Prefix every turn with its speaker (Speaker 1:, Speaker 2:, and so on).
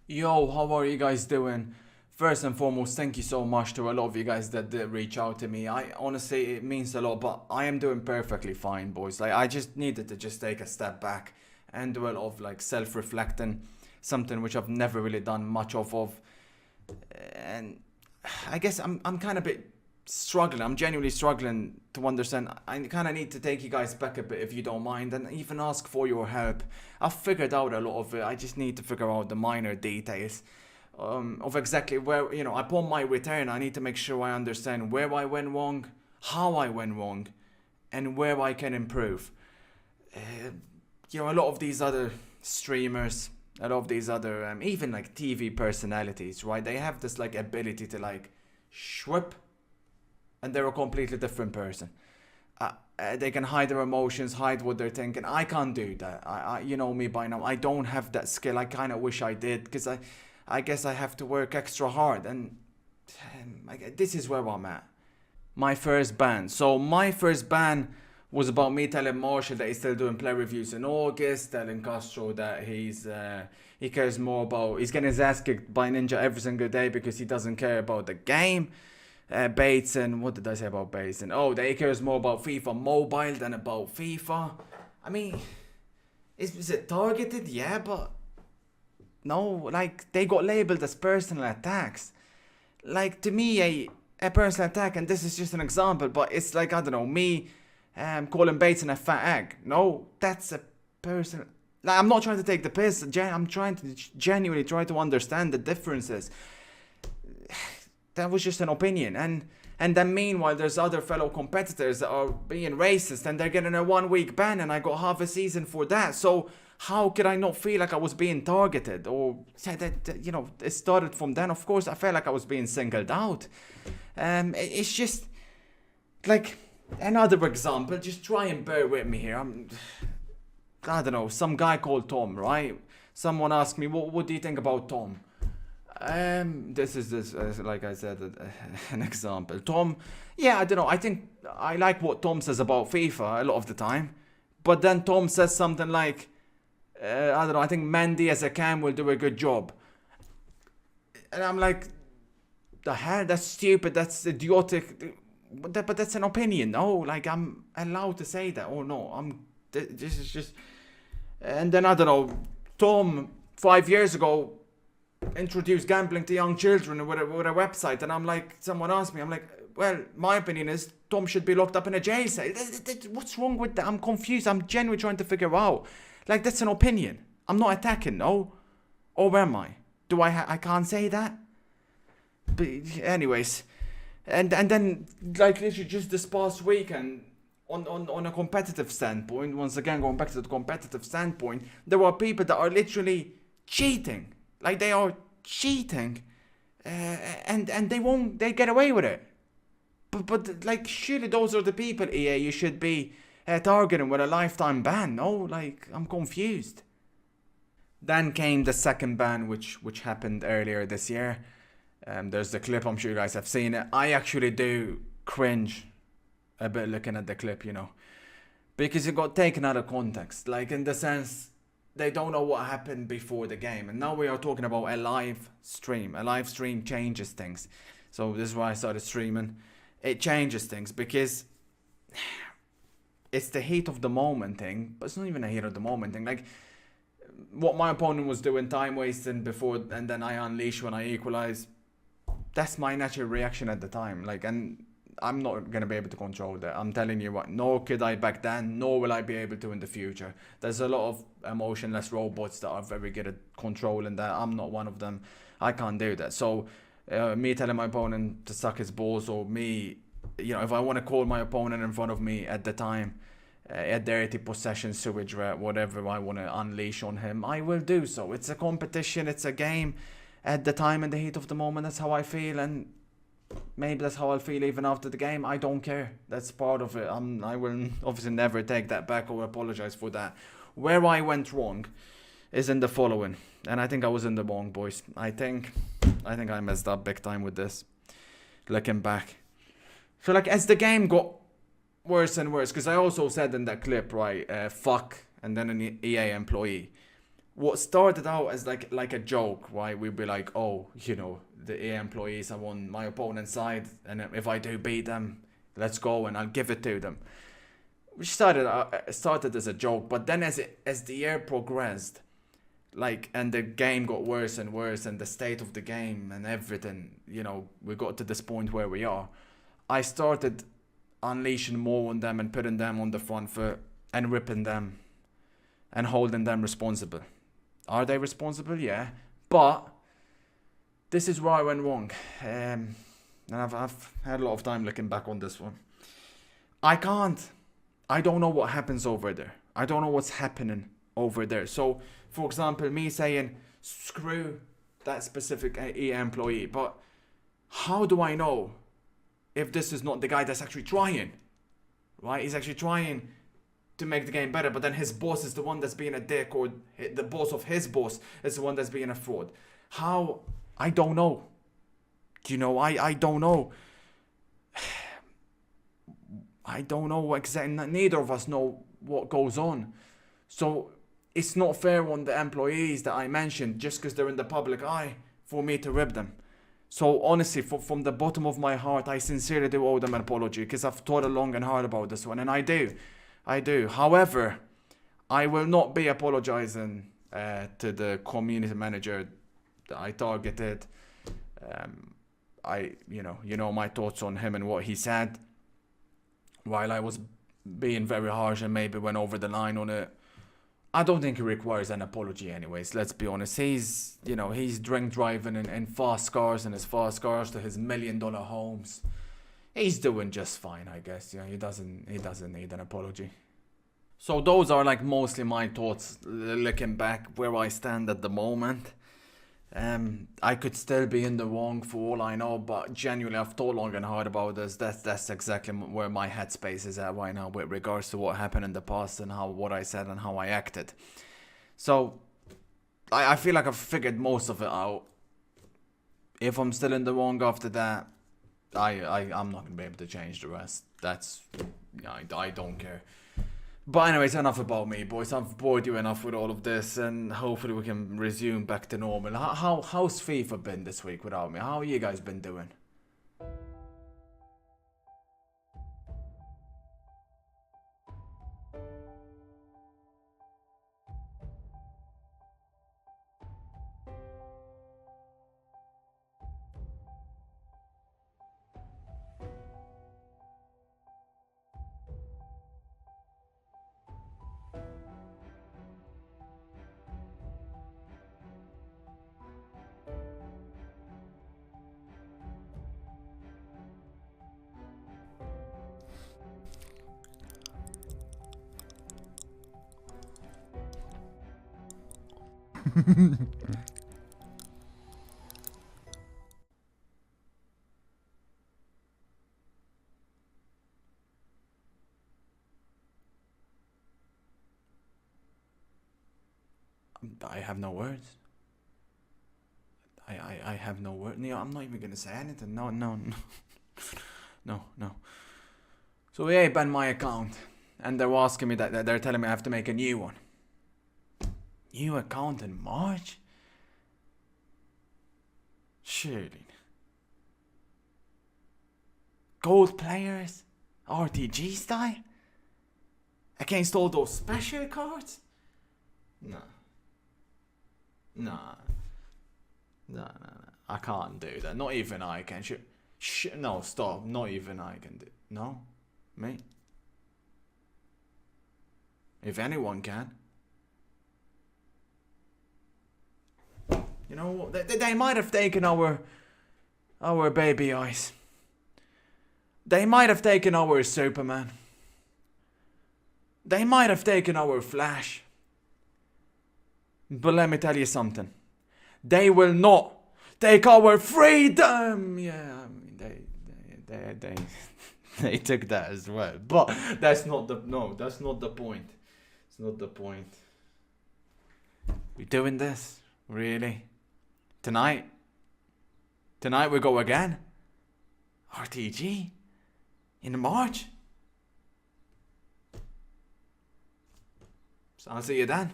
Speaker 1: Yo, how are you guys doing? First and foremost, thank you so much to a lot of you guys that did reach out to me. I honestly, it means a lot, but I am doing perfectly fine, boys. Like, I just needed to just take a step back and do a lot of like self-reflecting, something which I've never really done much of. And I guess I'm kind of a bit struggling. I'm genuinely struggling to understand. I kind of need to take you guys back a bit if you don't mind, and even ask for your help. I've figured out a lot of it. I just need to figure out the minor details of exactly where, upon my return, I need to make sure I understand where I went wrong, how I went wrong, and where I can improve. Uh, a lot of these other streamers, a lot of these other, even like TV personalities, right? They have this like ability to like shwip, and they're a completely different person. They can hide their emotions, hide what they're thinking. I can't do that. You know me by now. I don't have that skill. I kind of wish I did because I guess I have to work extra hard, and this is where I'm at. My first ban. So my first ban was about me telling Marshall that he's still doing play reviews in August, telling Castro that he cares more about he's getting his ass kicked by Ninja every single day because he doesn't care about the game. Bates and what did I say about Bates? And oh, that he cares more about FIFA Mobile than about FIFA. I mean, is it targeted? Yeah, but no, like they got labeled as personal attacks. Like to me, a personal attack, and this is just an example, but it's like I don't know me, calling Bates a fat egg. No, that's a personal. Like I'm not trying to take the piss. I'm trying to genuinely try to understand the differences. That was just an opinion, and then meanwhile there's other fellow competitors that are being racist and they're getting a 1 week ban, and I got half a season for that. So how could I not feel like I was being targeted? Or that it started from then. Of course I felt like I was being singled out. It's just like another example. Just try and bear with me here. I don't know, some guy called Tom, right? Someone asked me, what do you think about Tom? This is like I said, an example. Tom, yeah, I don't know. I think I like what Tom says about FIFA a lot of the time, but then Tom says something like, I don't know. I think Mandy as a cam will do a good job, and I'm like, the hell? That's stupid. That's idiotic. But that's an opinion. No, like I'm allowed to say that. Oh no, This is just. And then I don't know. Tom 5 years ago introduced gambling to young children with a website, and I'm like, someone asked me, I'm like, well, my opinion is Tom should be locked up in a jail cell. What's wrong with that? I'm confused. I'm genuinely trying to figure out. Like, that's an opinion. I'm not attacking, no? Or am I? Do I can't say that? But anyways, and then like literally just this past weekend, on a competitive standpoint, once again going back to the competitive standpoint, there are people that are literally cheating. Like they are cheating, and they get away with it. But like surely those are the people, EA, you should be targeting with a lifetime ban. No, like I'm confused. Then came the second ban, which happened earlier this year. There's the clip. I'm sure you guys have seen it. I actually do cringe a bit looking at the clip, because it got taken out of context. Like in the sense they don't know what happened before the game, and now we are talking about a live stream. A live stream changes things. So this is why I started streaming. It changes things because it's the heat of the moment thing, but it's not even a heat of the moment thing. Like what my opponent was doing, time wasting before, and then I unleash when I equalize. That's my natural reaction at the time. Like, and I'm not gonna be able to control that. I'm telling you what. Nor could I back then. Nor will I be able to in the future. There's a lot of emotionless robots that are very good at controlling that. I'm not one of them. I can't do that. So, me telling my opponent to suck his balls, or me, if I want to call my opponent in front of me at the time, a dirty possession, sewage rat, whatever I want to unleash on him, I will do so. It's a competition. It's a game. At the time, in the heat of the moment, that's how I feel, and maybe that's how I'll feel even after the game. I don't care. That's part of it. I will obviously never take that back or apologize for that. Where I went wrong is in the following, and I think I was in the wrong, boys. I think I messed up big time with this. Looking back, so like as the game got worse and worse, because I also said in that clip, right, fuck, and then an EA employee. what started out as like a joke, right? We'd be like, oh, you know, the EA employees are on my opponent's side, and if I do beat them, let's go, and I'll give it to them. Which started as a joke, but then as the year progressed, like, and the game got worse and worse, and the state of the game and everything, you know, we got to this point where we are. I started unleashing more on them and putting them on the front foot and ripping them and holding them responsible. Are they responsible? Yeah. But this is where I went wrong. And I've had a lot of time looking back on this one. I don't know what happens over there. I don't know what's happening over there. So, for example, me saying, screw that specific EA employee. But how do I know if this is not the guy that's actually trying? Right? He's actually trying to make the game better, but then his boss is the one that's being a dick, or the boss of his boss is the one that's being a fraud. How? I don't know. You know, I don't know. I don't know exactly. Neither of us know what goes on. So it's not fair on the employees that I mentioned just because they're in the public eye for me to rip them. So honestly, from the bottom of my heart, I sincerely do owe them an apology, because I've thought long and hard about this one, and I do. However, I will not be apologizing to the community manager that I targeted. You know my thoughts on him and what he said. While I was being very harsh and maybe went over the line on it, I don't think he requires an apology anyways. Let's be honest. He's drink driving in fast cars, and his fast cars to his $1 million homes. He's doing just fine, I guess. Yeah, he doesn't need an apology. So those are like mostly my thoughts looking back where I stand at the moment. I could still be in the wrong for all I know, but genuinely I've thought long and hard about this. That's exactly where my headspace is at right now with regards to what happened in the past and what I said and how I acted. So I feel like I've figured most of it out. If I'm still in the wrong after that, I'm not gonna be able to change the rest. I don't care. But anyways, enough about me, boys. I've bored you enough with all of this, and hopefully we can resume back to normal. How's FIFA been this week without me? How you guys been doing? I have no words. I have no word. No, I'm not even gonna say anything. No. No. So EA banned my account, and they're asking me that they're telling me I have to make a new one. New account in March? Surely. Gold players? RTG style? Against all those special cards? No. I can't do that. Not even I can. No, stop. Not even I can do. No? Me? If anyone can. You know, they might have taken our baby eyes. They might have taken our Superman. They might have taken our Flash. But let me tell you something. They will not take our freedom. Yeah, I mean, they took that as well. But that's not the point. It's not the point. We doing this? Really? Tonight we go again? RTG? In March? So I'll see you then.